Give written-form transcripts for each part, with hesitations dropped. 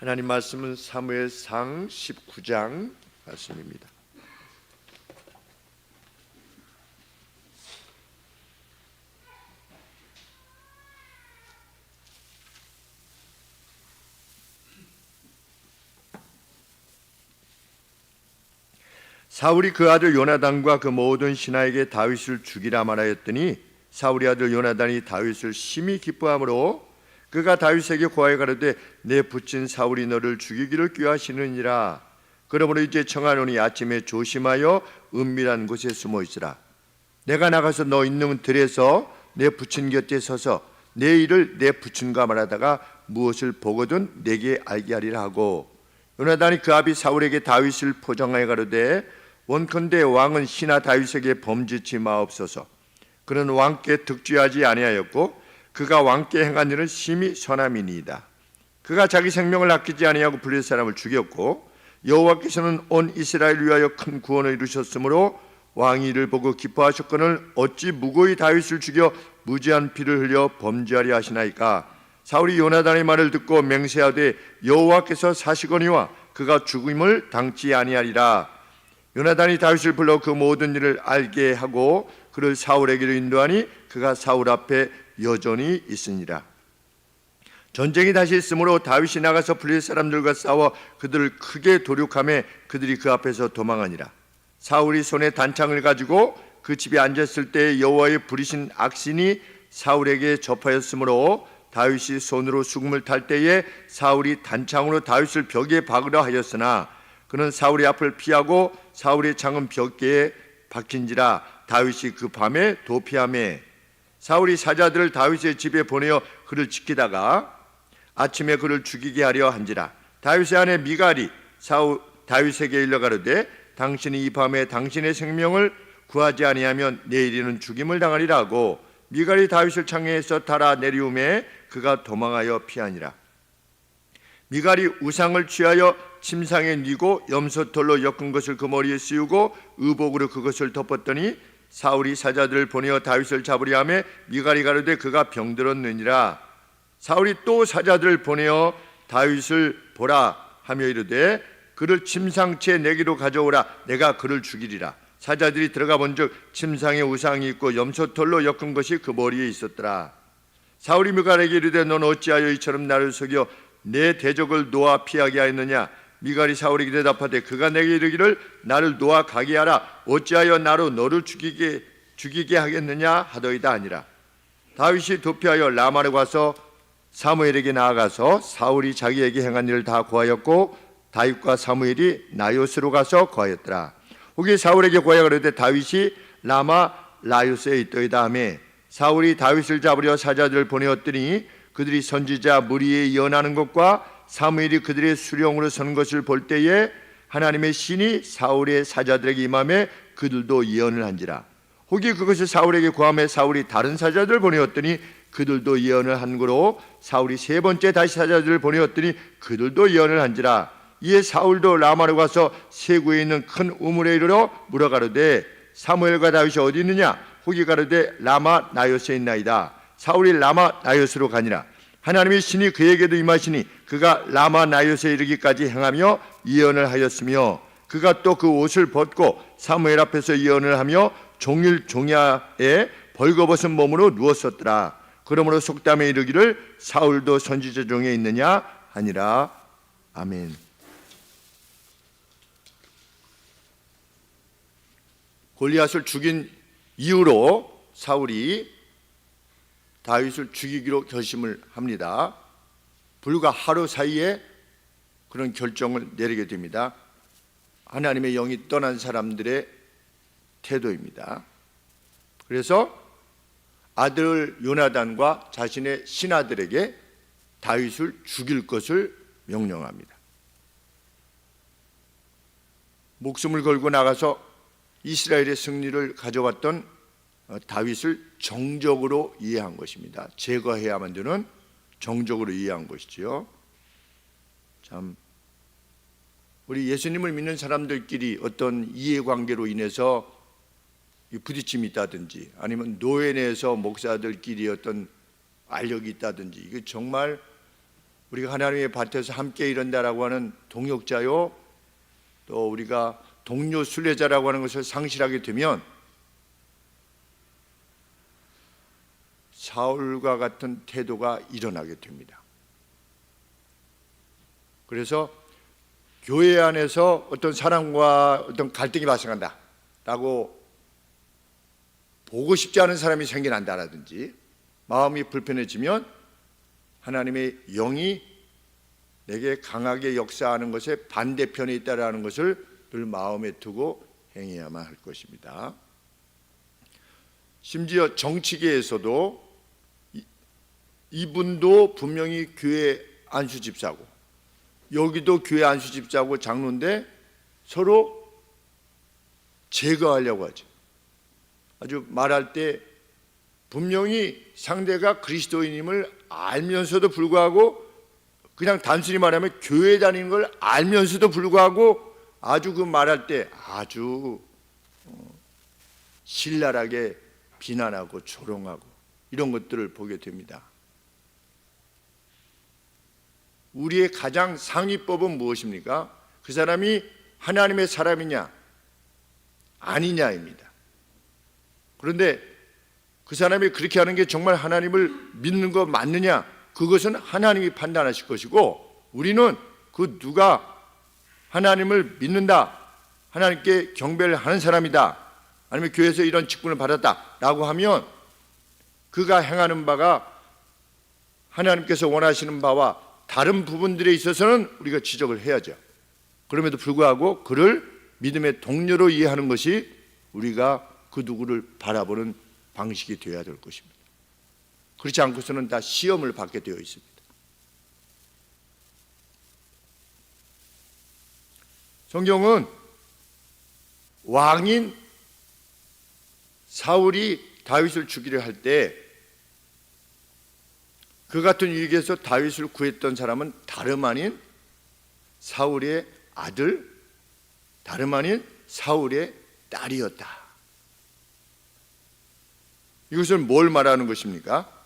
하나님 말씀은 사무엘상 19장 말씀입니다. 사울이 그 아들 요나단과 그 모든 신하에게 다윗을 죽이라 말하였더니 사울의 아들 요나단이 다윗을 심히 기뻐하므로 그가 다윗에게 고하여 가로되 내 붙인 사울이 너를 죽이기를 꾀하시느니라. 그러므로 이제 청하노니 아침에 조심하여 은밀한 곳에 숨어 있으라. 내가 나가서 너 있는 들에서 내 붙인 곁에 서서 내 일을 내 붙인과 말하다가 무엇을 보거든 내게 알게 하리라 하고, 요나단이 그 아비 사울에게 다윗을 포장하여 가로되 원컨대 왕은 신하 다윗에게 범죄치 마옵소서. 그는 왕께 득죄하지 아니하였고 그가 왕께 행한 일은 심히 선함이니이다. 그가 자기 생명을 아끼지 아니하고 블레셋 사람을 죽였고 여호와께서는 온 이스라엘을 위하여 큰 구원을 이루셨으므로 왕이 이를 보고 기뻐하셨거늘 어찌 무고히 다윗을 죽여 무지한 피를 흘려 범죄하려 하시나이까. 사울이 요나단의 말을 듣고 맹세하되 여호와께서 사시거니와 그가 죽음을 당치 아니하리라. 요나단이 다윗을 불러 그 모든 일을 알게 하고 그를 사울에게로 인도하니 그가 사울 앞에 여전히 있으니라. 전쟁이 다시 있으므로 다윗이 나가서 블레셋 사람들과 싸워 그들을 크게 도륙하며 그들이 그 앞에서 도망하니라. 사울이 손에 단창을 가지고 그 집에 앉았을 때 여호와의 부리신 악신이 사울에게 접하였으므로 다윗이 손으로 수금을 탈 때에 사울이 단창으로 다윗을 벽에 박으려 하였으나 그는 사울의 앞을 피하고 사울의 창은 벽계에 박힌지라. 다윗이 그 밤에 도피하며 사울이 사자들을 다윗의 집에 보내어 그를 지키다가 아침에 그를 죽이게 하려 한지라. 다윗의 아내 미갈이 다윗에게 일러 가로되 당신이 이 밤에 당신의 생명을 구하지 아니하면 내일에는 죽임을 당하리라 하고, 미갈이 다윗을 창에서 달아 내리우매 그가 도망하여 피하니라. 미갈이 우상을 취하여 침상에 뉘고 염소털로 엮은 것을 그 머리에 씌우고 의복으로 그것을 덮었더니 사울이 사자들을 보내어 다윗을 잡으려 하며 미갈이 가로되 그가 병들었느니라. 사울이 또 사자들을 보내어 다윗을 보라 하며 이르되 그를 침상채 내기로 가져오라. 내가 그를 죽이리라. 사자들이 들어가 본즉 침상에 우상이 있고 염소털로 엮은 것이 그 머리에 있었더라. 사울이 미갈에게 이르되 넌 어찌하여 이처럼 나를 속여 내 대적을 놓아 피하게 하였느냐. 미갈이 사울에게 대답하되 그가 내게 이르기를 나를 놓아 가게 하라. 어찌하여 나로 너를 죽이게 하겠느냐 하더이다 하니라. 다윗이 도피하여 라마로 가서 사무엘에게 나아가서 사울이 자기에게 행한 일을 다 고하였고 다윗과 사무엘이 나요스로 가서 고하였더라. 후기 사울에게 고하여 가로되 다윗이 라마 나요스에 있더이다 하며 사울이 다윗을 잡으려 사자들을 보내었더니 그들이 선지자 무리에 연하는 것과 사무엘이 그들의 수령으로 서는 것을 볼 때에 하나님의 신이 사울의 사자들에게 임하며 그들도 예언을 한지라. 혹이 그것을 사울에게 고하며 사울이 다른 사자들을 보내었더니 그들도 예언을 한 거로 사울이 세 번째 다시 사자들을 보내었더니 그들도 예언을 한지라. 이에 사울도 라마로 가서 세구에 있는 큰 우물에 이르러 물어가로되 사무엘과 다윗이 어디 있느냐. 혹이 가로되 라마 나요스에 있나이다. 사울이 라마 나요스로 가니라. 하나님의 신이 그에게도 임하시니 그가 라마 나요스에 이르기까지 행하며 예언을 하였으며 그가 또 그 옷을 벗고 사무엘 앞에서 예언을 하며 종일 종야에 벌거벗은 몸으로 누웠었더라. 그러므로 속담에 이르기를 사울도 선지자 중에 있느냐 하니라. 아멘. 골리앗을 죽인 이후로 사울이 다윗을 죽이기로 결심을 합니다. 불과 하루 사이에 그런 결정을 내리게 됩니다. 하나님의 영이 떠난 사람들의 태도입니다. 그래서 아들 요나단과 자신의 신하들에게 다윗을 죽일 것을 명령합니다. 목숨을 걸고 나가서 이스라엘의 승리를 가져왔던 다윗을 정적으로 이해한 것입니다. 제거해야만 되는 정적으로 이해한 것이지요. 참 우리 예수님을 믿는 사람들끼리 어떤 이해관계로 인해서 부딪힘이 있다든지 아니면 노회 내에서 목사들끼리 어떤 알력이 있다든지 이게 정말 우리가 하나님의 밭에서 함께 일한다라고 하는 동역자요, 또 우리가 동료 순례자라고 하는 것을 상실하게 되면 사울과 같은 태도가 일어나게 됩니다. 그래서 교회 안에서 어떤 사람과 어떤 갈등이 발생한다 라고 보고 싶지 않은 사람이 생겨난다라든지 마음이 불편해지면 하나님의 영이 내게 강하게 역사하는 것의 반대편에 있다라는 것을 늘 마음에 두고 행해야만 할 것입니다. 심지어 정치계에서도 이분도 분명히 교회 안수집사고 여기도 교회 안수집사고 장로인데 서로 제거하려고 하죠. 아주 말할 때 분명히 상대가 그리스도인임을 알면서도 불구하고 그냥 단순히 말하면 교회 다니는 걸 알면서도 불구하고 아주 그 말할 때 아주 신랄하게 비난하고 조롱하고 이런 것들을 보게 됩니다. 우리의 가장 상위법은 무엇입니까? 그 사람이 하나님의 사람이냐 아니냐입니다. 그런데 그 사람이 그렇게 하는 게 정말 하나님을 믿는 거 맞느냐? 그것은 하나님이 판단하실 것이고 우리는 그 누가 하나님을 믿는다, 하나님께 경배를 하는 사람이다, 아니면 교회에서 이런 직분을 받았다라고 하면 그가 행하는 바가 하나님께서 원하시는 바와 다른 부분들에 있어서는 우리가 지적을 해야죠. 그럼에도 불구하고 그를 믿음의 동료로 이해하는 것이 우리가 그 누구를 바라보는 방식이 되어야 될 것입니다. 그렇지 않고서는 다 시험을 받게 되어 있습니다. 성경은 왕인 사울이 다윗을 죽이려 할 때 그 같은 위기에서 다윗을 구했던 사람은 다름 아닌 사울의 아들, 다름 아닌 사울의 딸이었다. 이것은 뭘 말하는 것입니까?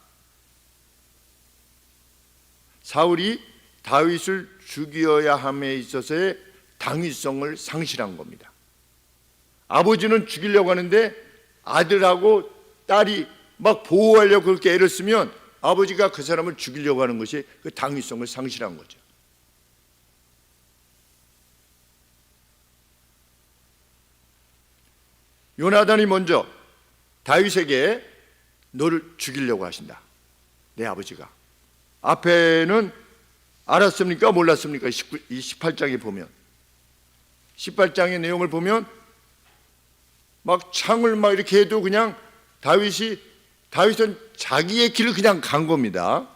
사울이 다윗을 죽여야 함에 있어서의 당위성을 상실한 겁니다. 아버지는 죽이려고 하는데 아들하고 딸이 막 보호하려고 그렇게 애를 쓰면 아버지가 그 사람을 죽이려고 하는 것이 그 당위성을 상실한 거죠. 요나단이 먼저 다윗에게 너를 죽이려고 하신다. 내 아버지가. 앞에는 알았습니까? 몰랐습니까? 18장에 보면 18장의 내용을 보면 막 창을 막 이렇게 해도 그냥 다윗은 자기의 길을 그냥 간 겁니다.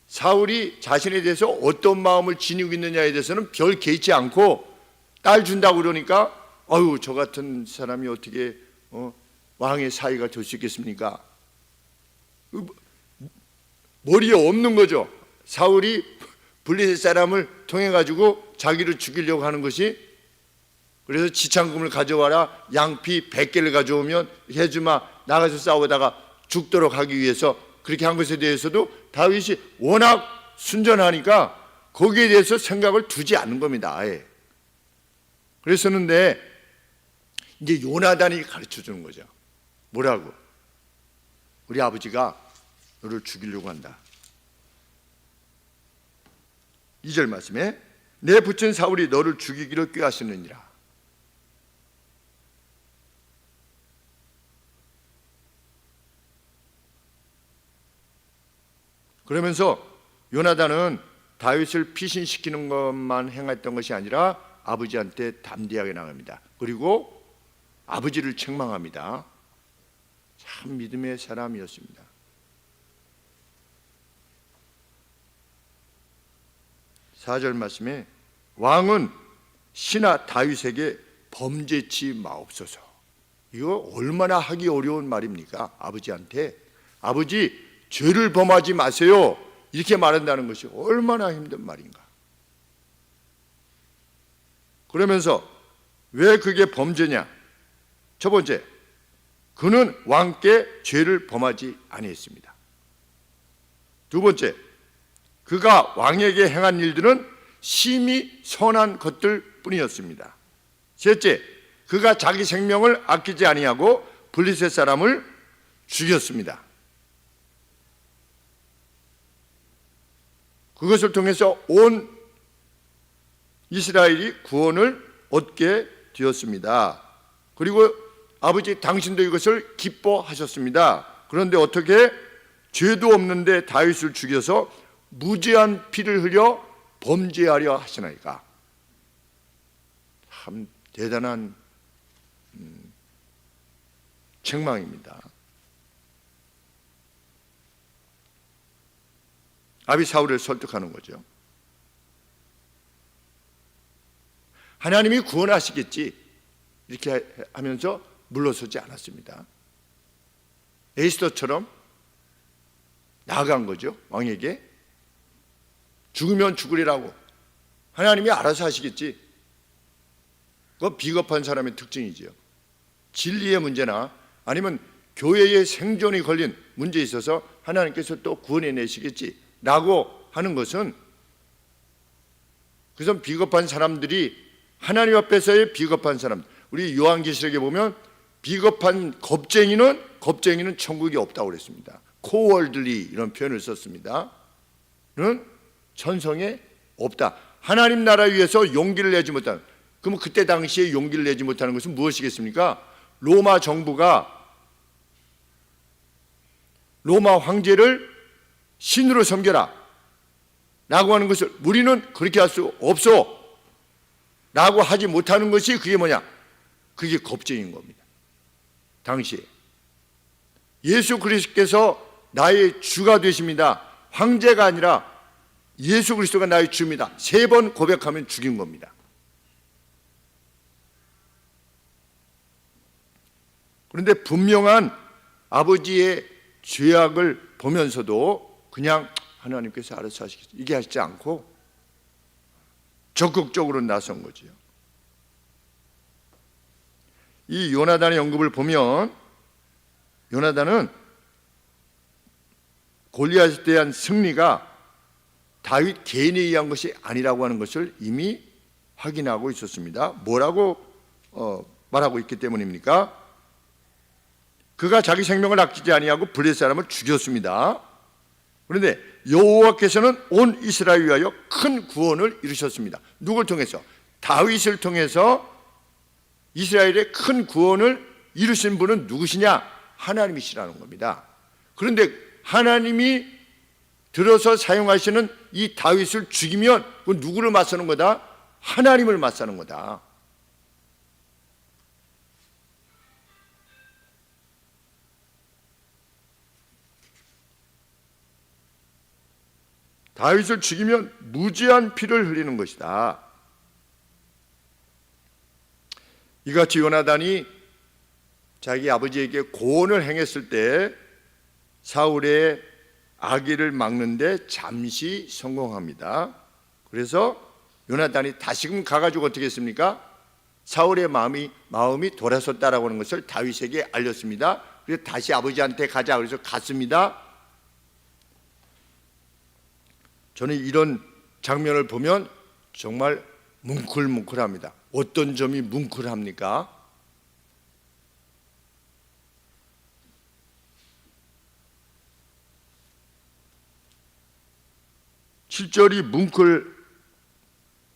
사울이 자신에 대해서 어떤 마음을 지니고 있느냐에 대해서는 별 개의치 않고 딸 준다고 그러니까 아유 저 같은 사람이 어떻게 왕의 사위가 될 수 있겠습니까? 머리에 없는 거죠. 사울이 블레셋 사람을 통해 가지고 자기를 죽이려고 하는 것이, 그래서 지창금을 가져와라, 양피 100개를 가져오면 해주마, 나가서 싸우다가 죽도록 하기 위해서 그렇게 한 것에 대해서도 다윗이 워낙 순전하니까 거기에 대해서 생각을 두지 않는 겁니다. 아예. 그랬었는데 이제 요나단이 가르쳐 주는 거죠. 뭐라고? 우리 아버지가 너를 죽이려고 한다. 2절 말씀에 내 부친 사울이 너를 죽이기로 꾀하시느니라. 그러면서 요나단은 다윗을 피신시키는 것만 행했던 것이 아니라 아버지한테 담대하게 나갑니다. 그리고 아버지를 책망합니다. 참 믿음의 사람이었습니다. 사절 말씀에 왕은 신하 다윗에게 범죄치 마옵소서. 이거 얼마나 하기 어려운 말입니까? 아버지한테 아버지 죄를 범하지 마세요 이렇게 말한다는 것이 얼마나 힘든 말인가. 그러면서 왜 그게 범죄냐? 첫 번째, 그는 왕께 죄를 범하지 아니했습니다. 두 번째, 그가 왕에게 행한 일들은 심히 선한 것들 뿐이었습니다. 셋째, 그가 자기 생명을 아끼지 아니하고 블레셋 사람을 죽였습니다. 그것을 통해서 온 이스라엘이 구원을 얻게 되었습니다. 그리고 아버지 당신도 이것을 기뻐하셨습니다. 그런데 어떻게 죄도 없는데 다윗을 죽여서 무죄한 피를 흘려 범죄하려 하시나이까? 참 대단한 책망입니다. 아비 사울을 설득하는 거죠. 하나님이 구원하시겠지 이렇게 하면서 물러서지 않았습니다. 에스더처럼 나아간 거죠. 왕에게 죽으면 죽으리라고 하나님이 알아서 하시겠지. 그건 비겁한 사람의 특징이지요. 진리의 문제나 아니면 교회의 생존이 걸린 문제에 있어서 하나님께서 또 구원해내시겠지 라고 하는 것은, 그것은 비겁한 사람들이 하나님 앞에서의 비겁한 사람, 우리 요한계시록에 보면 비겁한 겁쟁이는 천국이 없다고 그랬습니다. 코월들리 이런 표현을 썼습니다. 는 천성에 없다. 하나님 나라 위해서 용기를 내지 못하는, 그러면 그때 당시에 용기를 내지 못하는 것은 무엇이겠습니까? 로마 정부가 로마 황제를 신으로 섬겨라 라고 하는 것을 우리는 그렇게 할 수 없어 라고 하지 못하는 것이 그게 뭐냐? 그게 겁쟁인 겁니다. 당시에 예수 그리스도께서 나의 주가 되십니다. 황제가 아니라 예수 그리스도가 나의 주입니다. 3번 고백하면 죽인 겁니다. 그런데 분명한 아버지의 죄악을 보면서도 그냥 하나님께서 알아서 하시겠죠 이게 하시지 않고 적극적으로 나선 거지요. 이 요나단의 언급을 보면 요나단은 골리앗에 대한 승리가 다윗 개인에 의한 것이 아니라고 하는 것을 이미 확인하고 있었습니다. 뭐라고 말하고 있기 때문입니까? 그가 자기 생명을 아끼지 아니하고 블레셋 사람을 죽였습니다. 그런데 여호와께서는 온 이스라엘 위하여 큰 구원을 이루셨습니다. 누굴 통해서? 다윗을 통해서 이스라엘의 큰 구원을 이루신 분은 누구시냐? 하나님이시라는 겁니다. 그런데 하나님이 들어서 사용하시는 이 다윗을 죽이면 그건 누구를 맞서는 거다? 하나님을 맞서는 거다. 다윗을 죽이면 무죄한 피를 흘리는 것이다. 이같이 요나단이 자기 아버지에게 고언을 행했을 때 사울의 악의를 막는데 잠시 성공합니다. 그래서 요나단이 다시금 가가지고 어떻게 했습니까? 사울의 마음이 돌아섰다라고 하는 것을 다윗에게 알렸습니다. 그래서 다시 아버지한테 가자 그래서 갔습니다. 저는 이런 장면을 보면 정말 뭉클뭉클합니다. 어떤 점이 뭉클합니까? 7절이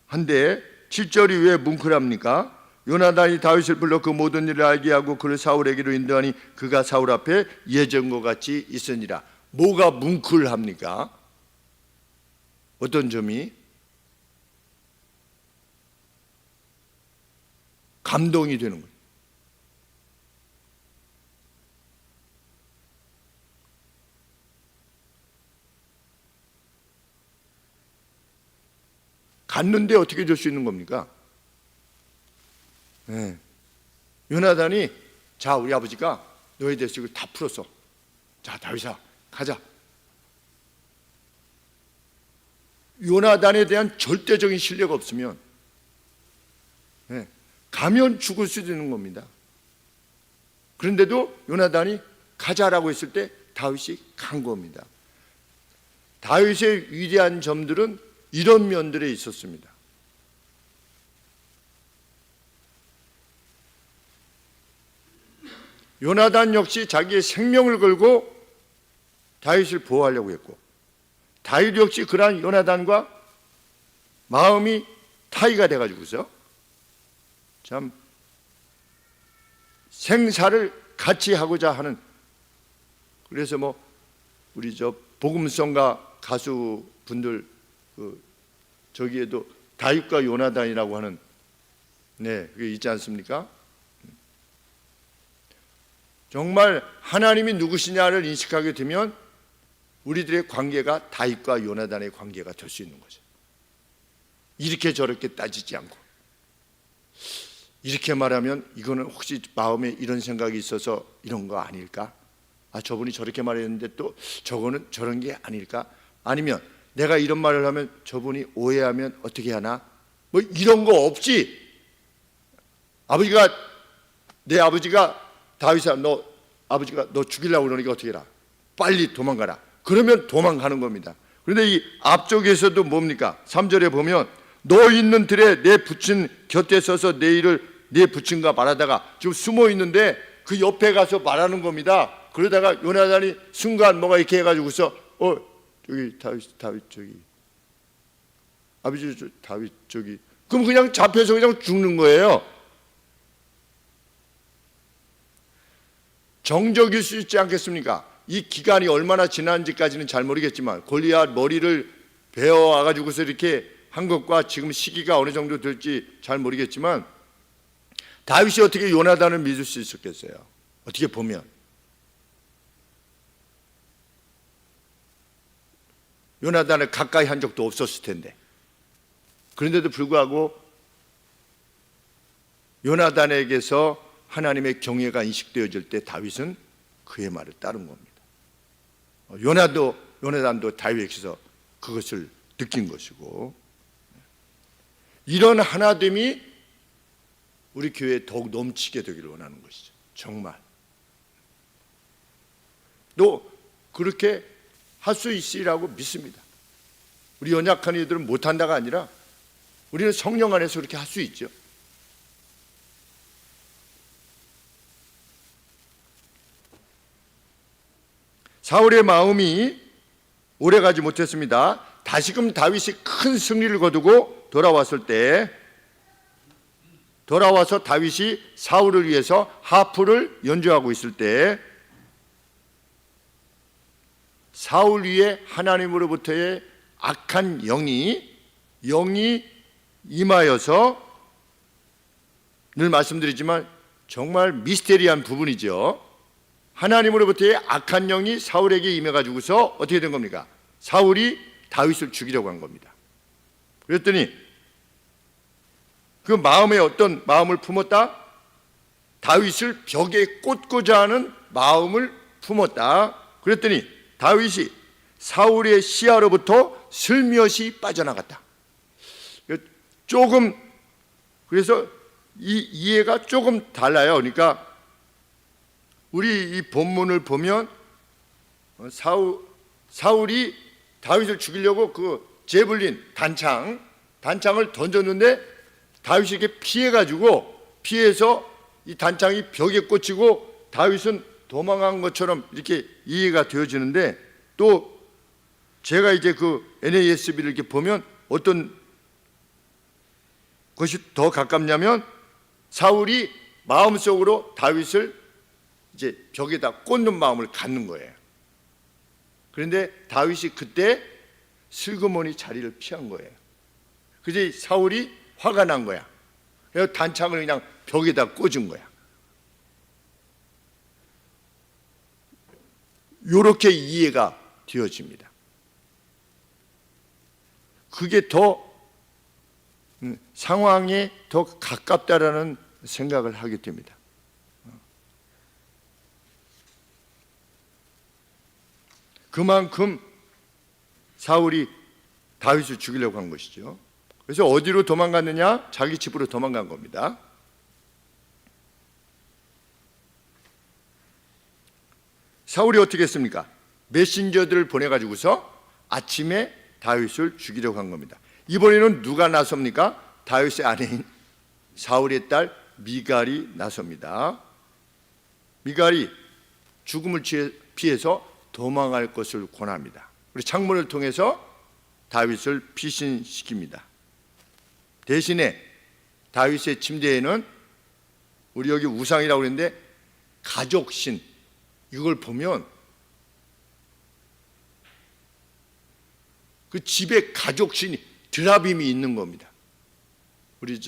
뭉클한데 7절이 왜 뭉클합니까? 요나단이 다윗을 불러 그 모든 일을 알게 하고 그를 사울에게로 인도하니 그가 사울 앞에 예전과 같이 있으니라. 뭐가 뭉클합니까? 어떤 점이? 감동이 되는 거예요. 갔는데 어떻게 될 수 있는 겁니까? 네. 요나단이 자 우리 아버지가 너에 대해서 이걸 다 풀었어. 자 다윗아 가자. 요나단에 대한 절대적인 신뢰가 없으면 가면 죽을 수도 있는 겁니다. 그런데도 요나단이 가자라고 했을 때 다윗이 간 겁니다. 다윗의 위대한 점들은 이런 면들에 있었습니다. 요나단 역시 자기의 생명을 걸고 다윗을 보호하려고 했고, 다윗 역시 그러한 요나단과 마음이 타이가 돼가지고서 참 생사를 같이 하고자 하는, 그래서 뭐 우리 저 복음성가 가수분들 저기에도 다윗과 요나단이라고 하는 그게 있지 않습니까? 정말 하나님이 누구시냐를 인식하게 되면 우리들의 관계가 다윗과 요나단의 관계가 될 수 있는 거죠. 이렇게 저렇게 따지지 않고, 이렇게 말하면 이거는 혹시 마음에 이런 생각이 있어서 이런 거 아닐까? 저분이 저렇게 말했는데 또 저거는 저런 게 아닐까? 아니면 내가 이런 말을 하면 저분이 오해하면 어떻게 하나? 뭐 이런 거 없이, 내 아버지가 다윗아, 아버지가 너 죽이려고 그러니까 어떻게 해라? 빨리 도망가라. 그러면 도망가는 겁니다. 그런데 이 앞쪽에서도 뭡니까? 3절에 보면 너 있는 들에 내 부친 곁에 서서 내 일을 내 부친과 말하다가 지금 숨어 있는데 그 옆에 가서 말하는 겁니다. 그러다가 요나단이 순간 뭐가 이렇게 해가지고서 저기 다윗 저기 아버지 다윗 저기, 그럼 그냥 잡혀서 그냥 죽는 거예요. 정적일 수 있지 않겠습니까? 이 기간이 얼마나 지난지까지는 잘 모르겠지만 골리앗 머리를 베어와가지고서 이렇게 한 것과 지금 시기가 어느 정도 될지 잘 모르겠지만 다윗이 어떻게 요나단을 믿을 수 있었겠어요? 어떻게 보면 요나단을 가까이 한 적도 없었을 텐데, 그런데도 불구하고 요나단에게서 하나님의 경외가 인식되어질 때 다윗은 그의 말을 따른 겁니다. 요나단도 다윗에게서 그것을 느낀 것이고, 이런 하나됨이 우리 교회에 더욱 넘치게 되기를 원하는 것이죠. 정말 또 그렇게 할 수 있으리라고 믿습니다. 우리 연약한 이들은 못한다가 아니라 우리는 성령 안에서 그렇게 할 수 있죠. 사울의 마음이 오래가지 못했습니다. 다시금 다윗이 큰 승리를 거두고 돌아와서 다윗이 사울을 위해서 하프를 연주하고 있을 때 사울 위에 하나님으로부터의 악한 영이 임하여서, 늘 말씀드리지만 정말 미스테리한 부분이죠. 하나님으로부터의 악한 영이 사울에게 임해가지고서 어떻게 된 겁니까? 사울이 다윗을 죽이려고 한 겁니다. 그랬더니 그 마음에 어떤 마음을 품었다? 다윗을 벽에 꽂고자 하는 마음을 품었다. 그랬더니 다윗이 사울의 시야로부터 슬며시 빠져나갔다. 조금, 그래서 이 이해가 조금 달라요. 그러니까 우리 이 본문을 보면 사울이 다윗을 죽이려고 그 제블린 단창을 던졌는데 다윗이 이렇게 피해서 이 단창이 벽에 꽂히고 다윗은 도망한 것처럼 이렇게 이해가 되어지는데, 또 제가 이제 그 NASB를 이렇게 보면 어떤 것이 더 가깝냐면 사울이 마음속으로 다윗을 이제 벽에다 꽂는 마음을 갖는 거예요. 그런데 다윗이 그때 슬그머니 자리를 피한 거예요. 그래서 사울이 화가 난 거야. 그래서 단창을 그냥 벽에다 꽂은 거야. 이렇게 이해가 되어집니다. 그게 더 상황에 더 가깝다라는 생각을 하게 됩니다. 그만큼 사울이 다윗을 죽이려고 한 것이죠. 그래서 어디로 도망갔느냐? 자기 집으로 도망간 겁니다. 사울이 어떻게 했습니까? 메신저들을 보내가지고서 아침에 다윗을 죽이려고 한 겁니다. 이번에는 누가 나섭니까? 다윗의 아내인 사울의 딸 미갈이 나섭니다. 미갈이 죽음을 피해서 도망할 것을 권합니다. 그리고 창문을 통해서 다윗을 피신시킵니다. 대신에 다윗의 침대에는 우리 여기 우상이라고 그랬는데 가족신, 이걸 보면 그 집에 가족신이 드라빔이 있는 겁니다. 우리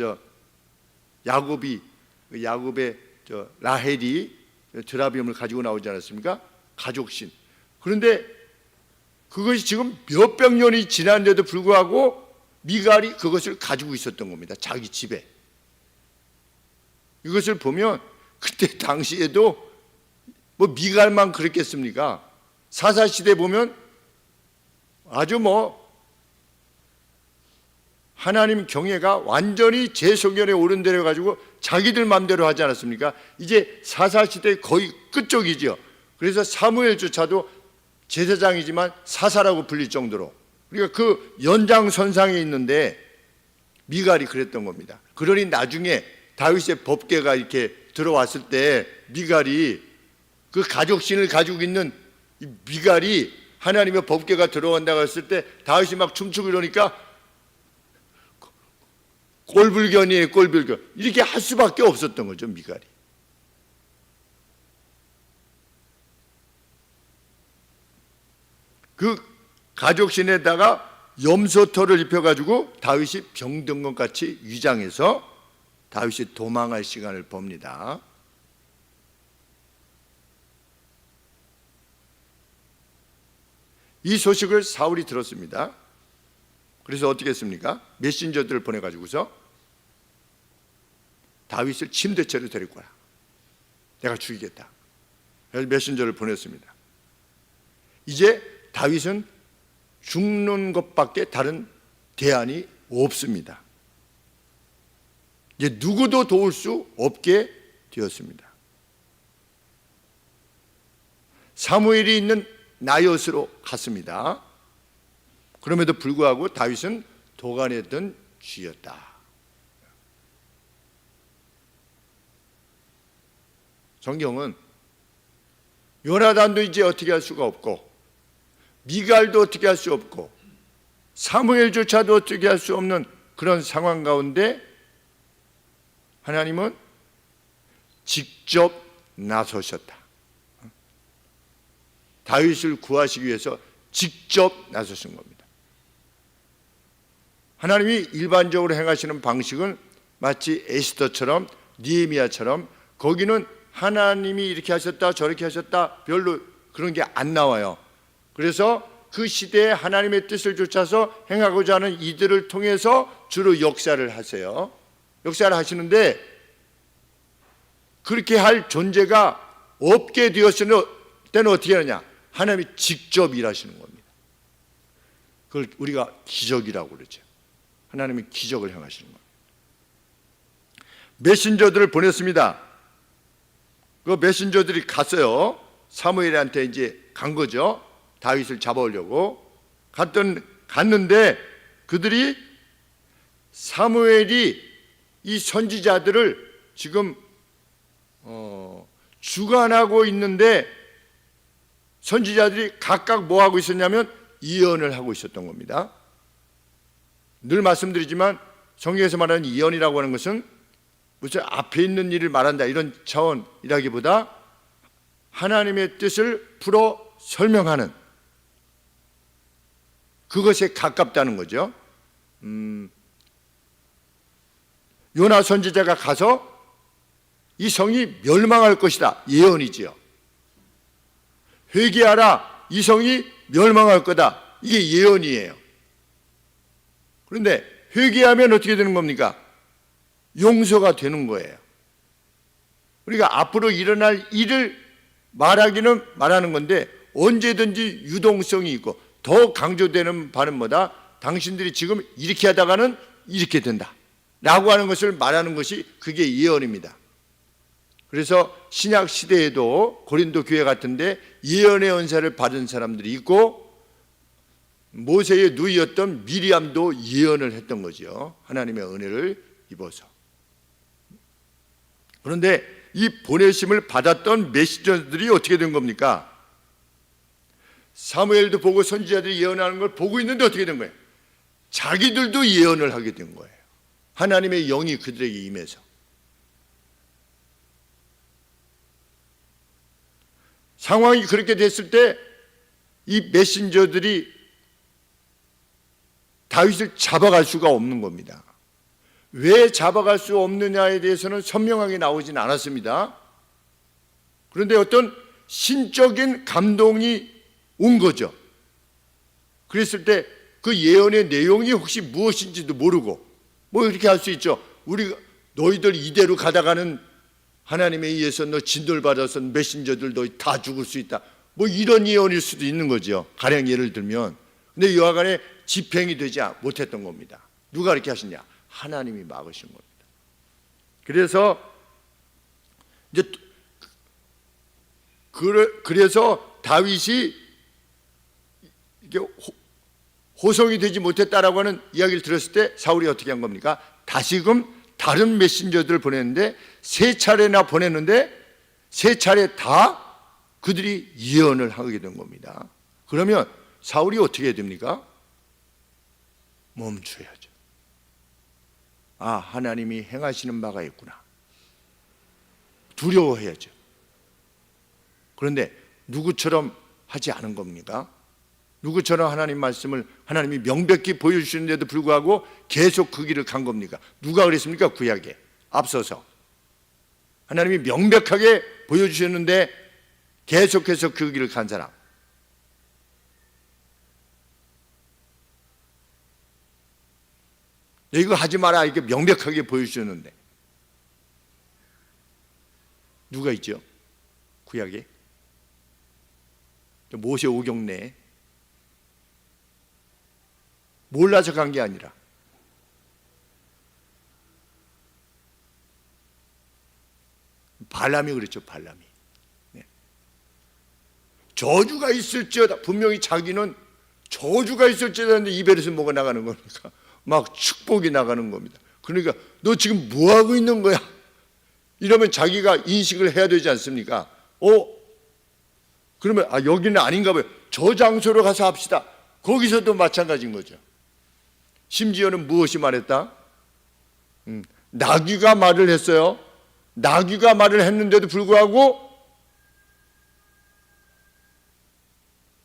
야곱의 라헬이 드라빔을 가지고 나오지 않았습니까? 가족신. 그런데 그것이 지금 몇백 년이 지났는데도 불구하고 미갈이 그것을 가지고 있었던 겁니다. 자기 집에. 이것을 보면 그때 당시에도 뭐 미갈만 그랬겠습니까? 사사시대 보면 아주 하나님 경외가 완전히 제소견에 오른대로 가지고 자기들 마음대로 하지 않았습니까? 이제 사사시대 거의 끝쪽이죠. 그래서 사무엘조차도 제사장이지만 사사라고 불릴 정도로, 그러니까 그 연장선상에 있는데 미갈이 그랬던 겁니다. 그러니 나중에 다윗의 법궤가 이렇게 들어왔을 때 미갈이 그 가족신을 가지고 있는 이 미갈이 하나님의 법궤가 들어온다고 했을 때 다윗이 막 춤추고 이러니까 꼴불견이에요, 꼴불견. 이렇게 할 수밖에 없었던 거죠, 미갈이. 그 가족신에다가 염소털을 입혀가지고 다윗이 병든 것 같이 위장해서 다윗이 도망할 시간을 봅니다. 이 소식을 사울이 들었습니다. 그래서 어떻게 했습니까? 메신저들을 보내가지고서 다윗을 침대째로 데리고 와라. 내가 죽이겠다. 그래서 메신저를 보냈습니다. 이제 다윗은 죽는 것밖에 다른 대안이 없습니다. 이제 누구도 도울 수 없게 되었습니다. 사무엘이 있는 나옅으로 갔습니다. 그럼에도 불구하고 다윗은 도간에 든 쥐였다. 성경은 요나단도 이제 어떻게 할 수가 없고 미갈도 어떻게 할 수 없고 사무엘조차도 어떻게 할 수 없는 그런 상황 가운데 하나님은 직접 나서셨다. 다윗을 구하시기 위해서 직접 나서신 겁니다. 하나님이 일반적으로 행하시는 방식은 마치 에스더처럼 느헤미야처럼 거기는 하나님이 이렇게 하셨다 저렇게 하셨다 별로 그런 게 안 나와요. 그래서 그 시대에 하나님의 뜻을 쫓아서 행하고자 하는 이들을 통해서 주로 역사를 하세요. 역사를 하시는데 그렇게 할 존재가 없게 되었을 때는 어떻게 하느냐? 하나님이 직접 일하시는 겁니다. 그걸 우리가 기적이라고 그러죠. 하나님이 기적을 행하시는 겁니다. 메신저들을 보냈습니다. 그 메신저들이 갔어요. 사무엘한테 이제 간 거죠. 다윗을 잡아오려고 갔는데 그들이 사무엘이 이 선지자들을 지금 주관하고 있는데 선지자들이 각각 뭐 하고 있었냐면 예언을 하고 있었던 겁니다. 늘 말씀드리지만 성경에서 말하는 예언이라고 하는 것은 무슨 앞에 있는 일을 말한다 이런 차원이라기보다 하나님의 뜻을 풀어 설명하는 그것에 가깝다는 거죠. 요나 선지자가 가서 이 성이 멸망할 것이다 예언이지요. 회개하라 이 성이 멸망할 거다 이게 예언이에요. 그런데 회개하면 어떻게 되는 겁니까? 용서가 되는 거예요. 우리가 앞으로 일어날 일을 말하기는 말하는 건데 언제든지 유동성이 있고 더 강조되는 바는 뭐다? 당신들이 지금 이렇게 하다가는 이렇게 된다 라고 하는 것을 말하는 것이 그게 예언입니다. 그래서 신약 시대에도 고린도 교회 같은데 예언의 은사를 받은 사람들이 있고 모세의 누이였던 미리암도 예언을 했던 거죠. 하나님의 은혜를 입어서. 그런데 이 보내심을 받았던 메시저들이 어떻게 된 겁니까? 사무엘도 보고 선지자들이 예언하는 걸 보고 있는데 어떻게 된 거예요? 자기들도 예언을 하게 된 거예요. 하나님의 영이 그들에게 임해서. 상황이 그렇게 됐을 때 이 메신저들이 다윗을 잡아갈 수가 없는 겁니다. 왜 잡아갈 수 없느냐에 대해서는 선명하게 나오진 않았습니다. 그런데 어떤 신적인 감동이 온 거죠. 그랬을 때 그 예언의 내용이 혹시 무엇인지도 모르고 뭐 이렇게 할 수 있죠. 너희들 이대로 가다가는 하나님에 의해서 너 진도를 받아서 메신저들 너희 다 죽을 수 있다. 뭐 이런 예언일 수도 있는 거죠. 가령 예를 들면. 근데 여하간에 집행이 되지 못했던 겁니다. 누가 그렇게 하시냐? 하나님이 막으신 겁니다. 그래서 다윗이 이게 호송이 되지 못했다라고 하는 이야기를 들었을 때 사울이 어떻게 한 겁니까? 다시금 다른 메신저들을 보냈는데 세 차례나 보냈는데 세 차례 다 그들이 예언을 하게 된 겁니다. 그러면 사울이 어떻게 해야 됩니까? 멈춰야죠. 아, 하나님이 행하시는 바가 있구나. 두려워해야죠. 그런데 누구처럼 하지 않은 겁니까? 누구처럼 하나님 말씀을 하나님이 명백히 보여주시는데도 불구하고 계속 그 길을 간 겁니까? 누가 그랬습니까? 구약에 앞서서 하나님이 명백하게 보여주셨는데 계속해서 그 길을 간 사람. 이거 하지 마라 이렇게 명백하게 보여주셨는데 누가 있죠? 구약에 모세 오경내에 몰라서 간 게 아니라 발람이 그랬죠. 발람이. 네. 저주가 있을지어다. 분명히 자기는 저주가 있을지어다 하는데 입에서 뭐가 나가는 겁니까? 막 축복이 나가는 겁니다. 그러니까 너 지금 뭐 하고 있는 거야? 이러면 자기가 인식을 해야 되지 않습니까? 그러면 여기는 아닌가 봐요. 저 장소로 가서 합시다. 거기서도 마찬가지인 거죠. 심지어는 무엇이 말했다? 나귀가 말을 했어요. 나귀가 말을 했는데도 불구하고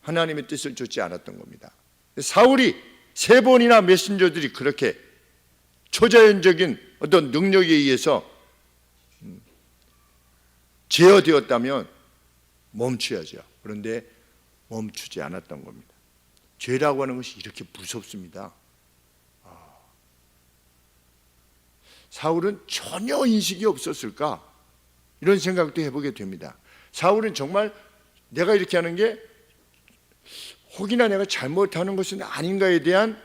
하나님의 뜻을 좇지 않았던 겁니다. 사울이 세 번이나 메신저들이 그렇게 초자연적인 어떤 능력에 의해서 제어되었다면 멈춰야죠. 그런데 멈추지 않았던 겁니다. 죄라고 하는 것이 이렇게 무섭습니다. 사울은 전혀 인식이 없었을까? 이런 생각도 해보게 됩니다. 사울은 정말 내가 이렇게 하는 게 혹이나 내가 잘못하는 것은 아닌가에 대한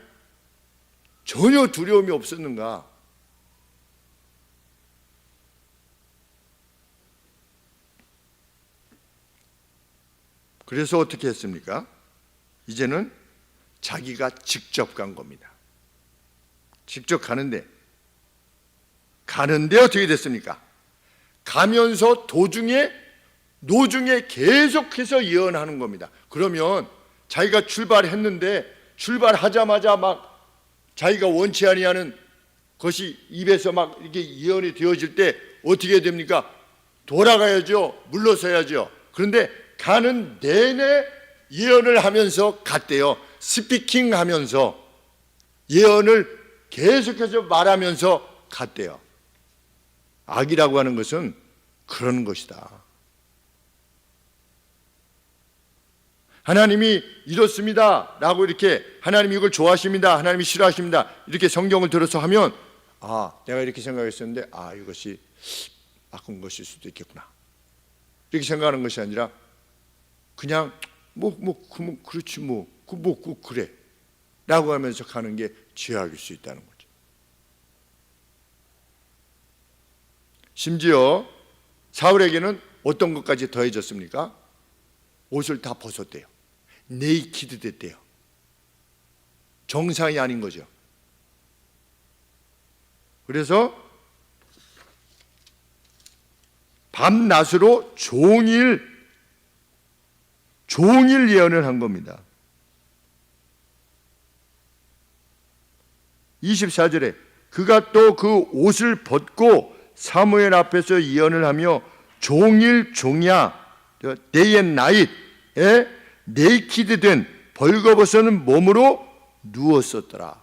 전혀 두려움이 없었는가? 그래서 어떻게 했습니까? 이제는 자기가 직접 간 겁니다. 직접 가는데 어떻게 됐습니까? 가면서 노중에 계속해서 예언하는 겁니다. 그러면 자기가 출발했는데 출발하자마자 막 자기가 원치 아니하는 것이 입에서 막 이렇게 예언이 되어질 때 어떻게 됩니까? 돌아가야죠. 물러서야죠. 그런데 가는 내내 예언을 하면서 갔대요. 스피킹 하면서 예언을 계속해서 말하면서 갔대요. 악이라고 하는 것은 그런 것이다. 하나님이 이렇습니다 라고 이렇게 하나님이 이걸 좋아하십니다, 하나님이 싫어하십니다 이렇게 성경을 들어서 하면 내가 이렇게 생각했었는데 이것이 바꾼 것일 수도 있겠구나 이렇게 생각하는 것이 아니라 그냥 그렇지 그래 라고 하면서 가는 게 죄악일 수 있다는 거죠. 심지어 사울에게는 어떤 것까지 더해졌습니까? 옷을 다 벗었대요. 네이키드 됐대요. 정상이 아닌 거죠. 그래서 밤낮으로 종일 예언을 한 겁니다. 24절에 그가 또 그 옷을 벗고 사무엘 앞에서 예언을 하며 종일 종야 day and night에 네이키드 된 벌거벗은 몸으로 누웠었더라.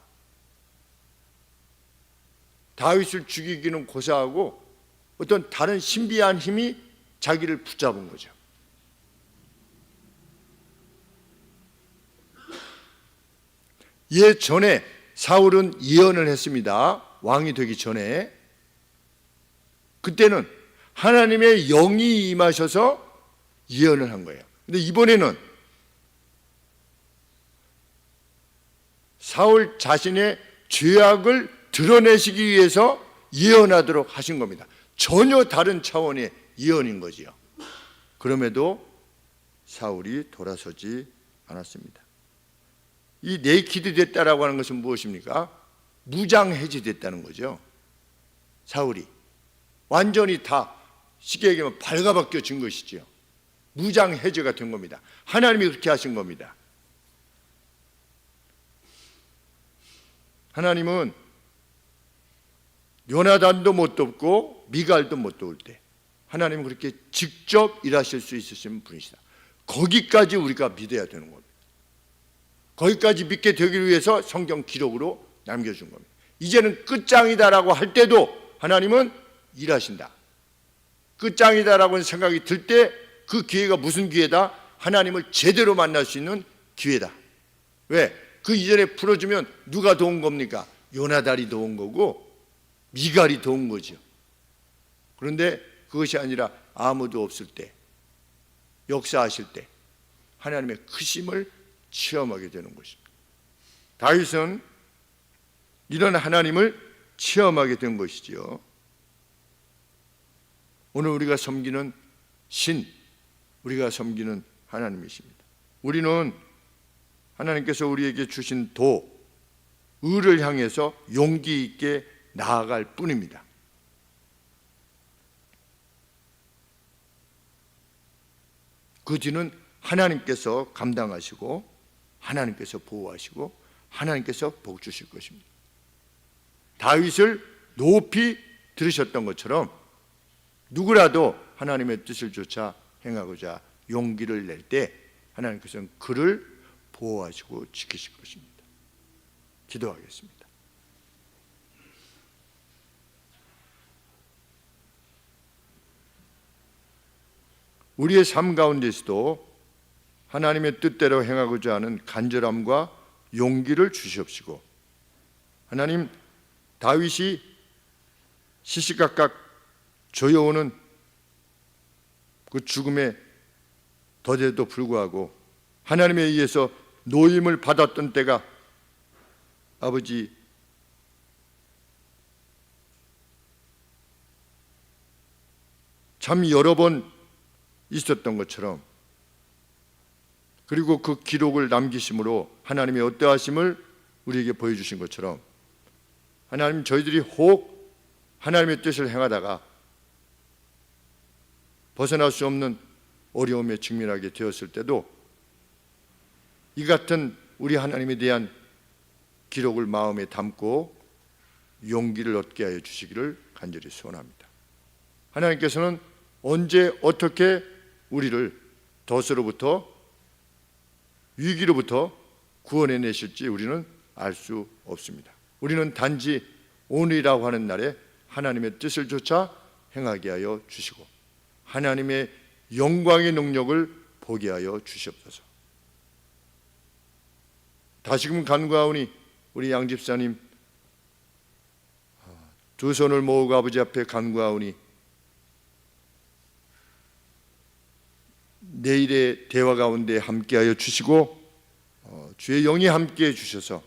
다윗을 죽이기는 고사하고 어떤 다른 신비한 힘이 자기를 붙잡은 거죠. 예전에 사울은 예언을 했습니다. 왕이 되기 전에. 그때는 하나님의 영이 임하셔서 예언을 한 거예요. 근데 이번에는 사울 자신의 죄악을 드러내시기 위해서 예언하도록 하신 겁니다. 전혀 다른 차원의 예언인 거지요. 그럼에도 사울이 돌아서지 않았습니다. 이 네이키드 됐다라고 하는 것은 무엇입니까? 무장해제됐다는 거죠. 사울이 완전히 다 쉽게 얘기하면 발가벗겨진 것이죠. 무장해제가 된 겁니다. 하나님이 그렇게 하신 겁니다. 하나님은 요나단도 못 돕고 미갈도 못 도울 때 하나님은 그렇게 직접 일하실 수 있으신 분이시다. 거기까지 우리가 믿어야 되는 겁니다. 거기까지 믿게 되기 위해서 성경 기록으로 남겨준 겁니다. 이제는 끝장이다라고 할 때도 하나님은 일하신다. 끝장이다라고 생각이 들 때 그 기회가 무슨 기회다? 하나님을 제대로 만날 수 있는 기회다. 왜? 그 이전에 풀어주면 누가 도운 겁니까? 요나단이 도운 거고 미갈이 도운 거죠. 그런데 그것이 아니라 아무도 없을 때, 역사하실 때 하나님의 크심을 체험하게 되는 것입니다. 다윗은 이런 하나님을 체험하게 된 것이지요. 오늘 우리가 섬기는 신, 우리가 섬기는 하나님이십니다. 우리는 하나님께서 우리에게 주신 도, 의를 향해서 용기 있게 나아갈 뿐입니다. 그 뒤는 하나님께서 감당하시고 하나님께서 보호하시고 하나님께서 복 주실 것입니다. 다윗을 높이 들으셨던 것처럼 누구라도 하나님의 뜻을 쫓아 행하고자 용기를 낼 때 하나님께서는 그를 보호하시고 지키실 것입니다. 기도하겠습니다. 우리의 삶 가운데서도 하나님의 뜻대로 행하고자 하는 간절함과 용기를 주시옵시고, 하나님, 다윗이 시시각각 조여오는 그 죽음의 덫에도 불구하고 하나님에 의해서 노임을 받았던 때가 아버지 참 여러 번 있었던 것처럼, 그리고 그 기록을 남기심으로 하나님의 어떠하심을 우리에게 보여주신 것처럼, 하나님, 저희들이 혹 하나님의 뜻을 행하다가 벗어날 수 없는 어려움에 직면하게 되었을 때도 이 같은 우리 하나님에 대한 기록을 마음에 담고 용기를 얻게 하여 주시기를 간절히 소원합니다. 하나님께서는 언제 어떻게 우리를 덫으로부터, 위기로부터 구원해내실지 우리는 알 수 없습니다. 우리는 단지 오늘이라고 하는 날에 하나님의 뜻을 쫓아 행하게 하여 주시고 하나님의 영광의 능력을 보게 하여 주시옵소서. 다시금 간구하오니 우리 양 집사님 두 손을 모으고 아버지 앞에 간구하오니 내일의 대화 가운데 함께하여 주시고 주의 영이 함께해 주셔서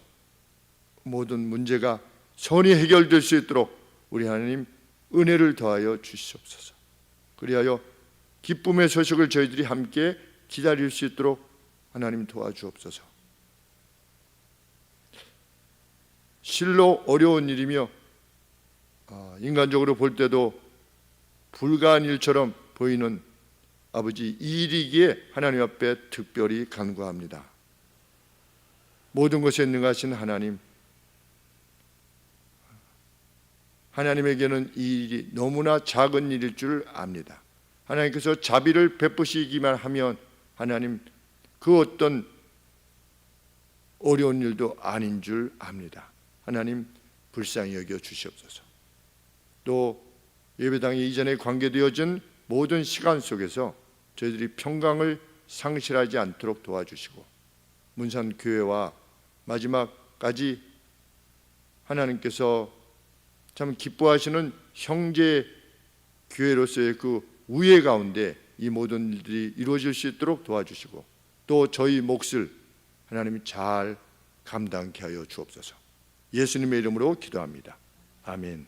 모든 문제가 선히 해결될 수 있도록 우리 하나님 은혜를 더하여 주시옵소서. 그리하여 기쁨의 소식을 저희들이 함께 기다릴 수 있도록 하나님 도와주옵소서. 실로 어려운 일이며 인간적으로 볼 때도 불가한 일처럼 보이는 아버지 이 일이기에 하나님 앞에 특별히 간구합니다. 모든 것에 능하신 하나님, 하나님에게는 이 일이 너무나 작은 일일 줄 압니다. 하나님께서 자비를 베푸시기만 하면 하나님 그 어떤 어려운 일도 아닌 줄 압니다. 하나님 불쌍히 여겨 주시옵소서. 또 예배당에 이전에 관계되어진 모든 시간 속에서 저희들이 평강을 상실하지 않도록 도와주시고 문산교회와 마지막까지 하나님께서 참 기뻐하시는 형제 교회로서의 그 우애 가운데 이 모든 일들이 이루어질 수 있도록 도와주시고 또 저희 몫을 하나님이 잘 감당케 하여 주옵소서. 예수님의 이름으로 기도합니다. 아멘.